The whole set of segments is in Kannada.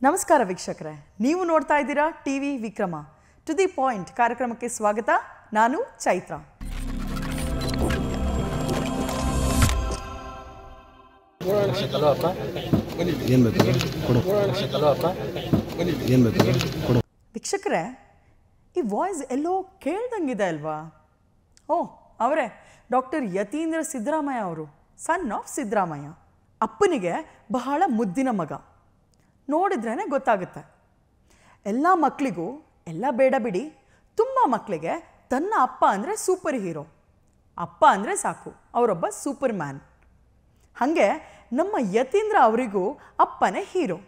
ನಮಸ್ಕಾರ ವೀಕ್ಷಕರೇ, ನೀವು ನೋಡ್ತಾ ಇದ್ದೀರಾ TV Vikrama. To the point ಕಾರ್ಯಕ್ರಮಕ್ಕೆ ಸ್ವಾಗತ. ನಾನು ಚೈತ್ರ. ವೀಕ್ಷಕರೇ, ಈ ವಾಯ್ಸ್ ಎಲ್ಲೋ ಕೇಳ್ದಂಗಿದೆ ಅಲ್ವಾ? ಅವರೇ ಡಾಕ್ಟರ್ ಯತೀಂದ್ರ ಸಿದ್ದರಾಮಯ್ಯ ಅವರು, ಸನ್ ಆಫ್ ಸಿದ್ದರಾಮಯ್ಯ. ಅಪ್ಪನಿಗೆ ಬಹಳ ಮುದ್ದಿನ ಮಗ. ನೋಡಿದ್ರೇ ಗೊತ್ತಾಗುತ್ತೆ. ಎಲ್ಲ ಮಕ್ಕಳಿಗೂ ಎಲ್ಲ ಬೇಡ ಬಿಡಿ, ತುಂಬ ಮಕ್ಕಳಿಗೆ ತನ್ನ ಅಪ್ಪ ಅಂದರೆ ಸೂಪರ್ ಹೀರೋ. ಅಪ್ಪ ಅಂದರೆ ಸಾಕು, ಅವರೊಬ್ಬ ಸೂಪರ್ ಮ್ಯಾನ್. ಹಾಗೆ ನಮ್ಮ ಯತೀಂದ್ರ ಅವರಿಗೂ ಅಪ್ಪನೇ ಹೀರೋ.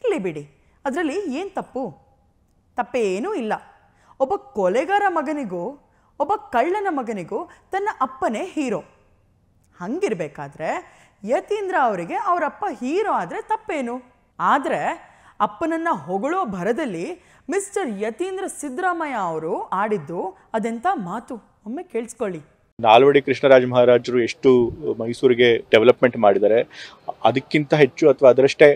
ಇರಲಿ ಬಿಡಿ, ಅದರಲ್ಲಿ ಏನು ತಪ್ಪೇನೂ ಇಲ್ಲ. ಒಬ್ಬ ಕೊಲೆಗಾರ ಮಗನಿಗೂ ಒಬ್ಬ ಕಳ್ಳನ ಮಗನಿಗೂ ತನ್ನ ಅಪ್ಪನೇ ಹೀರೋ. ಹಂಗಿರಬೇಕಾದ್ರೆ ಯತೀಂದ್ರ ಅವರಿಗೆ ಅವರಪ್ಪ ಹೀರೋ ಆದರೆ ತಪ್ಪೇನು? ಆದರೆ ಅಪ್ಪನನ್ನು ಹೊಗಳೋ ಭರದಲ್ಲಿ ಮಿಸ್ಟರ್ ಯತೀಂದ್ರ ಸಿದ್ದರಾಮಯ್ಯ ಅವರು ಆಡಿದ್ದು ಅದೆಂಥ ಮಾತು, ಒಮ್ಮೆ ಕೇಳಿಸ್ಕೊಳ್ಳಿ. ನಾಲ್ವಡಿ ಕೃಷ್ಣರಾಜ ಮಹಾರಾಜರು ಎಷ್ಟು ಮೈಸೂರಿಗೆ ಡೆವಲಪ್ಮೆಂಟ್ ಮಾಡಿದ್ದಾರೆ, ಅದಕ್ಕಿಂತ ಹೆಚ್ಚು ಅಥವಾ ಅದರಷ್ಟೇ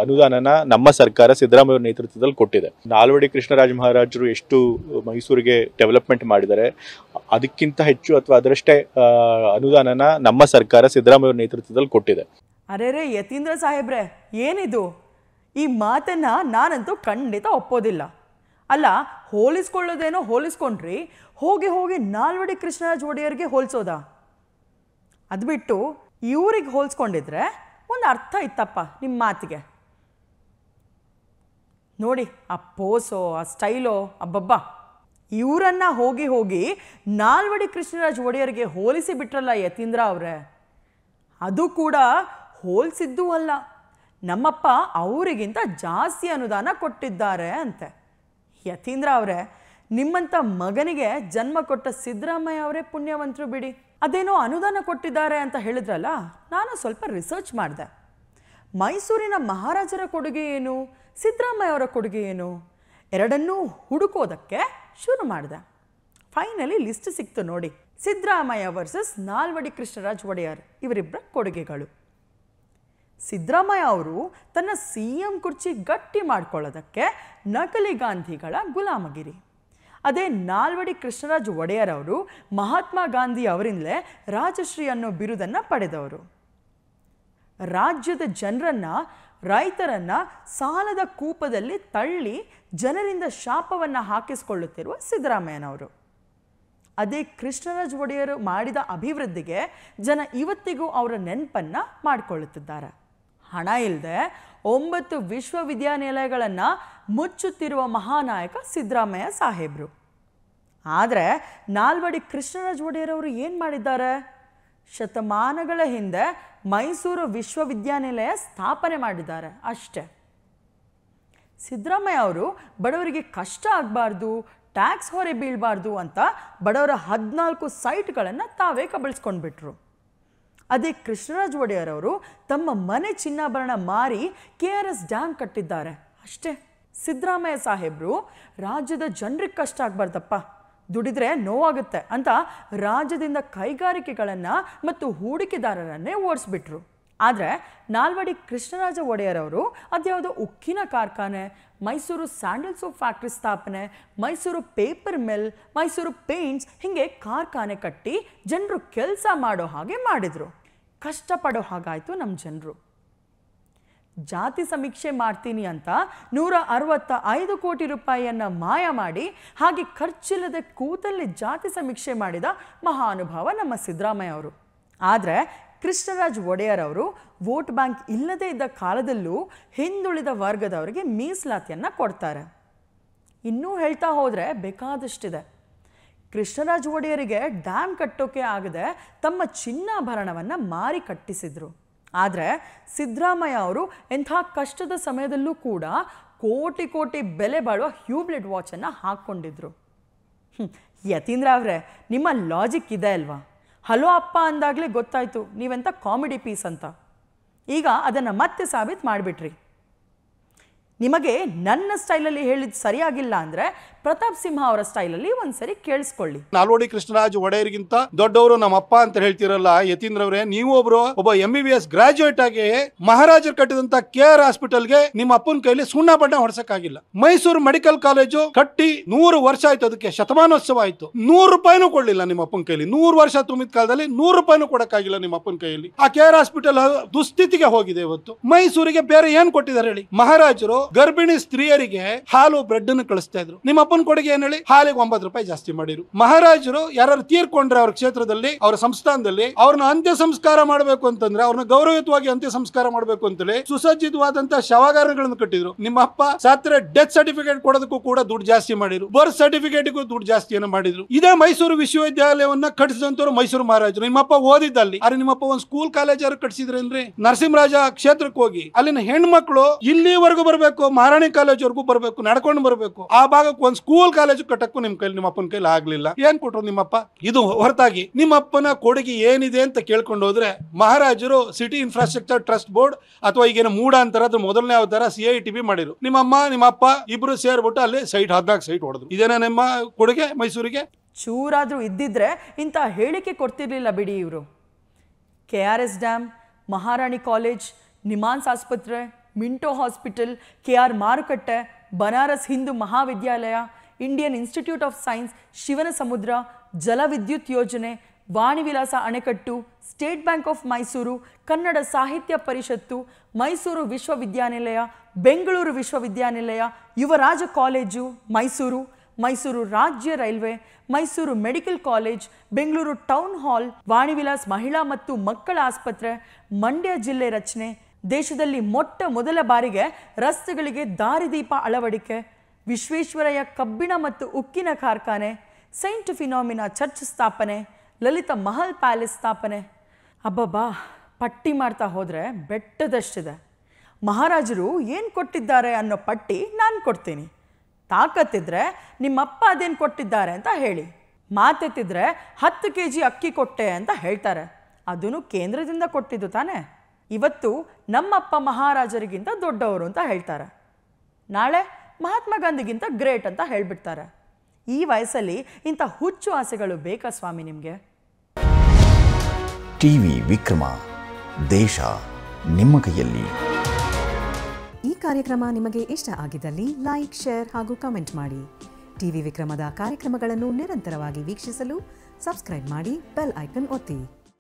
ಅನುದಾನನ ನಮ್ಮ ಸರ್ಕಾರ ಸಿದ್ದರಾಮಯ್ಯ ನೇತೃತ್ವದಲ್ಲಿ ಕೊಟ್ಟಿದೆ. ನಾಲ್ವಡಿ ಕೃಷ್ಣರಾಜ ಮಹಾರಾಜರು ಎಷ್ಟು ಮೈಸೂರಿಗೆ ಡೆವಲಪ್ಮೆಂಟ್ ಮಾಡಿದ್ದಾರೆ, ಅದಕ್ಕಿಂತ ಹೆಚ್ಚು ಅಥವಾ ಅದರಷ್ಟೇ ಅನುದಾನನ ನಮ್ಮ ಸರ್ಕಾರ ಸಿದ್ದರಾಮಯ್ಯ ನೇತೃತ್ವದಲ್ಲಿ ಕೊಟ್ಟಿದೆ. ಅರೆ ಯತೀಂದ್ರ ಸಾಹೇಬ್ರೆ, ಏನಿದು? ಈ ಮಾತನ್ನ ನಾನಂತೂ ಖಂಡಿತ ಒಪ್ಪೋದಿಲ್ಲ. ಅಲ್ಲ, ಹೋಲಿಸ್ಕೊಳ್ಳೋದೇನೋ ಹೋಲಿಸ್ಕೊಂಡ್ರಿ, ಹೋಗಿ ನಾಲ್ವಡಿ ಕೃಷ್ಣರಾಜ ಒಡೆಯರ್ಗೆ ಹೋಲಿಸೋದಾ? ಅದು ಬಿಟ್ಟು ಇವ್ರಿಗೆ ಹೋಲಿಸ್ಕೊಂಡಿದ್ರೆ ಒಂದು ಅರ್ಥ ಇತ್ತಪ್ಪ ನಿಮ್ಮ ಮಾತಿಗೆ. ನೋಡಿ ಆ ಪೋಸೋ, ಆ ಸ್ಟೈಲೋ, ಅಬ್ಬಬ್ಬಾ, ಇವರನ್ನ ಹೋಗಿ ನಾಲ್ವಡಿ ಕೃಷ್ಣರಾಜ ಒಡೆಯರ್ಗೆ ಹೋಲಿಸಿ ಬಿಟ್ರಲ್ಲ ಯತೀಂದ್ರ ಅವರೇ. ಅದು ಕೂಡ ಹೋಲಿಸಿದ್ದೂ ಅಲ್ಲ, ನಮ್ಮಪ್ಪ ಅವರಿಗಿಂತ ಜಾಸ್ತಿ ಅನುದಾನ ಕೊಟ್ಟಿದ್ದಾರೆ ಅಂತೆ. ಯತೀಂದ್ರ ಅವರೇ, ನಿಮ್ಮಂಥ ಮಗನಿಗೆ ಜನ್ಮ ಕೊಟ್ಟ ಸಿದ್ದರಾಮಯ್ಯ ಅವರೇ ಪುಣ್ಯವಂತರು ಬಿಡಿ. ಅದೇನೋ ಅನುದಾನ ಕೊಟ್ಟಿದ್ದಾರೆ ಅಂತ ಹೇಳಿದ್ರಲ್ಲ, ನಾನು ಸ್ವಲ್ಪ ರಿಸರ್ಚ್ ಮಾಡಿದೆ. ಮೈಸೂರಿನ ಮಹಾರಾಜರ ಕೊಡುಗೆ ಏನು, ಸಿದ್ದರಾಮಯ್ಯ ಅವರ ಕೊಡುಗೆ ಏನು, ಎರಡನ್ನೂ ಹುಡುಕೋದಕ್ಕೆ ಶುರು ಮಾಡಿದೆ. ಫೈನಲಿ ಲಿಸ್ಟ್ ಸಿಕ್ತು ನೋಡಿ. ಸಿದ್ದರಾಮಯ್ಯ ವರ್ಸಸ್ ನಾಲ್ವಡಿ ಕೃಷ್ಣರಾಜ ಒಡೆಯರ್, ಇವರಿಬ್ಬರ ಕೊಡುಗೆಗಳು. ಸಿದ್ದರಾಮಯ್ಯ ಅವರು ತನ್ನ CM ಕುರ್ಚಿ ಗಟ್ಟಿ ಮಾಡ್ಕೊಳ್ಳೋದಕ್ಕೆ ನಕಲಿ ಗಾಂಧಿಗಳ ಗುಲಾಮಗಿರಿ. ಅದೇ ನಾಲ್ವಡಿ ಕೃಷ್ಣರಾಜ ಒಡೆಯರ್ ಅವರು ಮಹಾತ್ಮ ಗಾಂಧಿ ಅವರಿಂದಲೇ ರಾಜಶ್ರೀ ಅನ್ನೋ ಬಿರುದನ್ನು ಪಡೆದವರು. ರಾಜ್ಯದ ಜನರನ್ನ, ರೈತರನ್ನ ಸಾಲದ ಕೂಪದಲ್ಲಿ ತಳ್ಳಿ ಜನರಿಂದ ಶಾಪವನ್ನು ಹಾಕಿಸಿಕೊಳ್ಳುತ್ತಿರುವ ಸಿದ್ದರಾಮಯ್ಯನವರು. ಅದೇ ಕೃಷ್ಣರಾಜ ಒಡೆಯರು ಮಾಡಿದ ಅಭಿವೃದ್ಧಿಗೆ ಜನ ಇವತ್ತಿಗೂ ಅವರ ನೆನಪನ್ನು ಮಾಡಿಕೊಳ್ಳುತ್ತಿದ್ದಾರೆ. ಹಣ ಇಲ್ಲದೆ 9 ವಿಶ್ವವಿದ್ಯಾನಿಲಯಗಳನ್ನು ಮುಚ್ಚುತ್ತಿರುವ ಮಹಾನಾಯಕ ಸಿದ್ದರಾಮಯ್ಯ ಸಾಹೇಬರು. ಆದರೆ ನಾಲ್ವಡಿ ಕೃಷ್ಣರಾಜ ಒಡೆಯರವರು ಏನು ಮಾಡಿದ್ದಾರೆ? ಶತಮಾನಗಳ ಹಿಂದೆ ಮೈಸೂರು ವಿಶ್ವವಿದ್ಯಾನಿಲಯ ಸ್ಥಾಪನೆ ಮಾಡಿದ್ದಾರೆ ಅಷ್ಟೇ. ಸಿದ್ದರಾಮಯ್ಯ ಅವರು ಬಡವರಿಗೆ ಕಷ್ಟ ಆಗಬಾರ್ದು, ಟ್ಯಾಕ್ಸ್ ಹೊರೆ ಬೀಳಬಾರ್ದು ಅಂತ ಬಡವರ 14 ಸೈಟ್ಗಳನ್ನು ತಾವೇ ಕಬಳಿಸ್ಕೊಂಡ್ಬಿಟ್ರು. ಅದೇ ಕೃಷ್ಣರಾಜ ಒಡೆಯರ್ ಅವರು ತಮ್ಮ ಮನೆ ಚಿನ್ನಾಭರಣ ಮಾರಿ KRS ಡ್ಯಾಮ್ ಕಟ್ಟಿದ್ದಾರೆ ಅಷ್ಟೇ. ಸಿದ್ದರಾಮಯ್ಯ ಸಾಹೇಬರು ರಾಜ್ಯದ ಜನರಿಗೆ ಕಷ್ಟ ಆಗಬಾರ್ದಪ್ಪ, ದುಡಿದ್ರೆ ನೋವಾಗುತ್ತೆ ಅಂತ ರಾಜ್ಯದಿಂದ ಕೈಗಾರಿಕೆಗಳನ್ನು ಮತ್ತು ಹೂಡಿಕೆದಾರರನ್ನೇ ಓಡಿಸ್ಬಿಟ್ರು. ಆದರೆ ನಾಲ್ವಡಿ ಕೃಷ್ಣರಾಜ ಒಡೆಯರ್ ಅವರು ಅದ್ಯಾವುದೋ ಉಕ್ಕಿನ ಕಾರ್ಖಾನೆ, ಮೈಸೂರು ಸ್ಯಾಂಡಲ್ ಸೋಪ್ ಫ್ಯಾಕ್ಟ್ರಿ ಸ್ಥಾಪನೆ, Mysuru paper mill, Mysuru paints, ಹೀಗೆ ಕಾರ್ಖಾನೆ ಕಟ್ಟಿ ಜನರು ಕೆಲಸ ಮಾಡೋ ಹಾಗೆ ಮಾಡಿದರು. ಕಷ್ಟಪಡೋ ಹಾಗಾಯಿತು ನಮ್ಮ ಜನರು. ಜಾತಿ ಸಮೀಕ್ಷೆ ಮಾಡ್ತೀನಿ ಅಂತ 165 ಕೋಟಿ ರೂಪಾಯಿಯನ್ನು ಮಾಯ ಮಾಡಿ ಹಾಗೆ ಖರ್ಚಿಲ್ಲದೆ ಕೂತಲ್ಲಿ ಜಾತಿ ಸಮೀಕ್ಷೆ ಮಾಡಿದ ಮಹಾನುಭಾವ ನಮ್ಮ ಸಿದ್ದರಾಮಯ್ಯ ಅವರು. ಆದರೆ ಕೃಷ್ಣರಾಜ ಒಡೆಯರ್ ಅವರು ವೋಟ್ ಬ್ಯಾಂಕ್ ಇಲ್ಲದೇ ಇದ್ದ ಕಾಲದಲ್ಲೂ ಹಿಂದುಳಿದ ವರ್ಗದವರಿಗೆ ಮೀಸಲಾತಿಯನ್ನು ಕೊಡ್ತಾರೆ. ಇನ್ನೂ ಹೇಳ್ತಾ ಹೋದರೆ ಬೇಕಾದಷ್ಟಿದೆ. ಕೃಷ್ಣರಾಜ ಒಡೆಯರಿಗೆ ಡ್ಯಾಮ್ ಕಟ್ಟೋಕೆ ಆಗದೆ ತಮ್ಮ ಚಿನ್ನಾಭರಣವನ್ನು ಮಾರಿ ಕಟ್ಟಿಸಿದ್ರು. ಆದರೆ ಸಿದ್ದರಾಮಯ್ಯ ಅವರು ಎಂಥ ಕಷ್ಟದ ಸಮಯದಲ್ಲೂ ಕೂಡ ಕೋಟಿ ಬೆಲೆ ಬಾಳುವ ಹ್ಯೂಬ್ಲೆಟ್ ವಾಚನ್ನು ಹಾಕ್ಕೊಂಡಿದ್ರು. ಯತೀಂದ್ರ ಅವರೇ, ನಿಮ್ಮ ಲಾಜಿಕ್ ಇದೆ ಅಲ್ವಾ? ಹಲೋ ಅಪ್ಪ ಅಂದಾಗಲೇ ಗೊತ್ತಾಯಿತು ನೀವೆಂಥ ಕಾಮಿಡಿ ಪೀಸ್ ಅಂತ. ಈಗ ಅದನ್ನು ಮತ್ತೆ ಸಾಬೀತು ಮಾಡಿಬಿಟ್ರಿ. ನಿಮಗೆ ನನ್ನ ಸ್ಟೈಲಲ್ಲಿ ಹೇಳಿದ್ದು ಸರಿಯಾಗಿಲ್ಲ ಅಂದರೆ ಪ್ರತಾಪ್ ಸಿಂಹ ಅವರ ಸ್ಟೈಲಲ್ಲಿ ಒಂದ್ಸರಿ ಕೇಳಿಸ್ಕೊಳ್ಳಿ. ನಾಲ್ವಡಿ ಕೃಷ್ಣರಾಜ ಒಡೆಯರಿಗಿಂತ ದೊಡ್ಡವರು ನಮ್ಮ ಅಪ್ಪ ಅಂತ ಹೇಳ್ತಿರಲ್ಲ ಯತೀಂದ್ರ ಅವರೇ, ನೀವು ಒಬ್ಬ MBBS ಗ್ರಾಜುಯೇಟ್ ಆಗಿ ಮಹಾರಾಜರು ಕಟ್ಟಿದಂತ KR ಹಾಸ್ಪಿಟಲ್ಗೆ ನಿಮ್ಮ ಅಪ್ಪನ ಕೈಲಿ ಸುಣ್ಣ ಬಣ್ಣ ಹೊಡ್ಸಕ್ಕಾಗಿಲ್ಲ. ಮೈಸೂರು ಮೆಡಿಕಲ್ ಕಾಲೇಜು ಕಟ್ಟಿ 100 ವರ್ಷ ಆಯ್ತು, ಅದಕ್ಕೆ ಶತಮಾನೋತ್ಸವ ಆಯ್ತು, 100 ರೂಪಾಯಿನೂ ಕೊಡ್ಲಿಲ್ಲ ನಿಮ್ಮ ಅಪ್ಪನ ಕೈಲಿ. 100 ವರ್ಷ ತುಂಬಿದ ಕಾಲದಲ್ಲಿ 100 ರೂಪಾಯಿನೂ ಕೊಡಕ್ಕಾಗಿಲ್ಲ ನಿಮ್ಮ ಅಪ್ಪನ ಕೈಯಲ್ಲಿ. ಆ KR ಹಾಸ್ಪಿಟಲ್ ದುಸ್ಥಿತಿಗೆ ಹೋಗಿದೆ ಇವತ್ತು. ಮೈಸೂರಿಗೆ ಬೇರೆ ಏನ್ ಕೊಟ್ಟಿದ್ದಾರೆ ಹೇಳಿ? ಮಹಾರಾಜರು ಗರ್ಭಿಣಿ ಸ್ತ್ರೀಯರಿಗೆ ಹಾಲು ಬ್ರೆಡ್ ಅನ್ನು ಕಳಿಸ್ತಾ ಇದ್ರು. ನಿಮ್ಮ ಅಪ್ಪನ ಕೊಡುಗೆ ಏನ್ ಹೇಳಿ? ಹಾಲಿಗೆ 9 ರೂಪಾಯಿ ಜಾಸ್ತಿ ಮಾಡಿರು. ಮಹಾರಾಜರು ಯಾರು ತೀರ್ಕೊಂಡ್ರೆ ಅವ್ರ ಕ್ಷೇತ್ರದಲ್ಲಿ, ಅವರ ಸಂಸ್ಥಾನದಲ್ಲಿ ಅವ್ರನ್ನ ಅಂತ್ಯ ಸಂಸ್ಕಾರ ಮಾಡಬೇಕು ಅಂತಂದ್ರೆ, ಅವ್ರನ್ನ ಗೌರವಯುತವಾಗಿ ಅಂತ್ಯ ಸಂಸ್ಕಾರ ಮಾಡಬೇಕು ಅಂತೇಳಿ ಸುಸಜ್ಜಿತವಾದಂತಹ ಶವಾಗಾರಗಳನ್ನು ಕಟ್ಟಿದ್ರು. ನಿಮ್ಮ ಅಪ್ಪ ಸಾತ್ರೆ ಡೆತ್ ಸರ್ಟಿಫಿಕೇಟ್ ಕೊಡೋದಕ್ಕೂ ಕೂಡ ದುಡ್ಡು ಜಾಸ್ತಿ ಮಾಡಿದ್ರು, ಬರ್ತ್ ಸರ್ಟಿಫಿಕೇಟ್ಗೂ ದುಡ್ಡು ಜಾಸ್ತಿಯನ್ನು ಮಾಡಿದ್ರು. ಇದೇ ಮೈಸೂರು ವಿಶ್ವವಿದ್ಯಾಲಯವನ್ನ ಕಟ್ಟಿಸಿದಂತವ್ರು ಮೈಸೂರು ಮಹಾರಾಜರು. ನಿಮ್ಮಪ್ಪ ಓದಿದ್ದಲ್ಲಿ, ಆದ್ರೆ ನಿಮ್ಮಪ್ಪ ಒಂದು ಸ್ಕೂಲ್ ಕಾಲೇಜ್ ಯಾರು ಕಟ್ಟಿಸಿದ್ರೇನ್ರಿ? ನರಸಿಂಹರಾಜ ಕ್ಷೇತ್ರಕ್ಕೆ ಹೋಗಿ ಅಲ್ಲಿನ ಹೆಣ್ಮಕ್ಳು ಇಲ್ಲಿವರೆಗೂ ಬರಬೇಕು, ಮಹಾರಾಣಿ ಕಾಲೇಜ್ ವರೆಗೂ ಬರಬೇಕು, ನಡ್ಕೊಂಡು ಬರಬೇಕು. ಆ ಭಾಗಕ್ಕೆ ಒಂದು ಸ್ಕೂಲ್ ಕಾಲೇಜ್ ಕಟ್ಟಕ್ಕೂ ನಿಮ್ ಕೈಲಿ, ನಿಮ್ಮ ಅಪ್ಪನ ಕೈಲಿ ಆಗ್ಲಿಲ್ಲ. ಏನ್ ಕೊಟ್ರು ನಿಮ್ಮಪ್ಪ? ಇದು ಹೊರತಾಗಿ ನಿಮ್ಮಪ್ಪನ ಕೊಡುಗೆ ಏನಿದೆ ಅಂತ ಕೇಳ್ಕೊಂಡು ಹೋದ್ರೆ, ಮಹಾರಾಜರು ಸಿಟಿ ಇನ್ಫ್ರಾಸ್ಟ್ರಕ್ಚರ್ ಟ್ರಸ್ಟ್ ಬೋರ್ಡ್ ಅಥವಾ ಈಗೇನು ಮೂಡ ಅಂತಾರ ಅದ್ರ ಮೊದಲನೇ ಅವತಾರ CITB ಮಾಡಿರು. ನಿಮ್ಮಮ್ಮ ನಿಮ್ಮಪ್ಪ ಇಬ್ರು ಸೇರ್ಬಿಟ್ಟು ಅಲ್ಲಿ 14 ಸೈಟ್ ಹೊಡೆದ್ರು. ಇದೇನ ನಿಮ್ಮ ಕೊಡುಗೆ ಮೈಸೂರಿಗೆ? ಚೂರಾದ್ರೂ ಇದ್ದಿದ್ರೆ ಇಂಥ ಹೇಳಿಕೆ ಕೊಡ್ತಿರ್ಲಿಲ್ಲ ಬಿಡಿ ಇವರು. KRS ಡ್ಯಾಮ್, ಮಹಾರಾಣಿ ಕಾಲೇಜ್, ನಿಮಾನ್ಸ್ ಆಸ್ಪತ್ರೆ, ಮಿಂಟೋ ಹಾಸ್ಪಿಟಲ್, KR ಮಾರುಕಟ್ಟೆ, ಬನಾರಸ್ ಹಿಂದೂ ಮಹಾವಿದ್ಯಾಲಯ, ಇಂಡಿಯನ್ ಇನ್ಸ್ಟಿಟ್ಯೂಟ್ ಆಫ್ ಸೈನ್ಸ್, ಶಿವನ ಸಮುದ್ರ, ಜಲವಿದ್ಯುತ್ ಯೋಜನೆ, ವಾಣಿವಿಲಾಸ ಅಣೆಕಟ್ಟು, state bank of Mysuru, Kannada ಸಾಹಿತ್ಯ ಪರಿಷತ್ತು, ಮೈಸೂರು ವಿಶ್ವವಿದ್ಯಾನಿಲಯ, ಬೆಂಗಳೂರು ವಿಶ್ವವಿದ್ಯಾನಿಲಯ, ಯುವರಾಜ ಕಾಲೇಜು ಮೈಸೂರು, ಮೈಸೂರು ರಾಜ್ಯ railway, Mysuru medical college, Bengaluru town hall, Vanivilas ಮಹಿಳಾ ಮತ್ತು ಮಕ್ಕಳ ಆಸ್ಪತ್ರೆ, ಮಂಡ್ಯ ಜಿಲ್ಲೆ ರಚನೆ, ದೇಶದಲ್ಲಿ ಮೊದಲ ಬಾರಿಗೆ ರಸ್ತೆಗಳಿಗೆ ದಾರಿದೀಪ ಅಳವಡಿಕೆ, ವಿಶ್ವೇಶ್ವರಯ್ಯ ಕಬ್ಬಿಣ ಮತ್ತು ಉಕ್ಕಿನ ಕಾರ್ಖಾನೆ, ಸೈಂಟ್ ಫಿನಾಮಿನಾ ಚರ್ಚ್ ಸ್ಥಾಪನೆ, ಲಲಿತ ಮಹಲ್ ಪ್ಯಾಲೇಸ್ ಸ್ಥಾಪನೆ. ಅಬ್ಬಬ್ಬಾ, ಪಟ್ಟಿ ಮಾಡ್ತಾ ಹೋದರೆ ಬೆಟ್ಟದಷ್ಟಿದೆ. ಮಹಾರಾಜರು ಏನು ಕೊಟ್ಟಿದ್ದಾರೆ ಅನ್ನೋ ಪಟ್ಟಿ ನಾನು ಕೊಡ್ತೀನಿ. ತಾಕತ್ತಿದ್ರೆ ನಿಮ್ಮಪ್ಪ ಅದೇನು ಕೊಟ್ಟಿದ್ದಾರೆ ಅಂತ ಹೇಳಿ. ಮಾತೆತ್ತಿದ್ರೆ 10 kg ಅಕ್ಕಿ ಕೊಟ್ಟೆ ಅಂತ ಹೇಳ್ತಾರೆ. ಅದನ್ನು ಕೇಂದ್ರದಿಂದ ಕೊಟ್ಟಿದ್ದು ತಾನೆ. ಇವತ್ತು ನಮ್ಮಪ್ಪ ಮಹಾರಾಜರಿಗಿಂತ ದೊಡ್ಡವರು ಅಂತ ಹೇಳ್ತಾರೆ. ನಾಳೆ ಮಹಾತ್ಮ ಗಾಂಧಿಗಿಂತ ಗ್ರೇಟ್ ಅಂತ ಹೇಳ್ಬಿಡ್ತಾರೆ. ಈ ವಯಸ್ಸಲ್ಲಿ ಇಂಥ ಹುಚ್ಚು ಆಸೆಗಳು ಬೇಕಾ ಸ್ವಾಮಿ ನಿಮಗೆ? ಟಿವಿ ವಿಕ್ರಮ, ದೇಶ ನಿಮ್ಮ ಕೈಯಲ್ಲಿ. ಈ ಕಾರ್ಯಕ್ರಮ ನಿಮಗೆ ಇಷ್ಟ ಆಗಿದ್ದಲ್ಲಿ ಲೈಕ್, ಶೇರ್ ಹಾಗೂ ಕಮೆಂಟ್ ಮಾಡಿ. ಟಿವಿ ವಿಕ್ರಮದ ಕಾರ್ಯಕ್ರಮಗಳನ್ನು ನಿರಂತರವಾಗಿ ವೀಕ್ಷಿಸಲು ಸಬ್ಸ್ಕ್ರೈಬ್ ಮಾಡಿ, ಬೆಲ್ ಐಕನ್ ಒತ್ತಿ.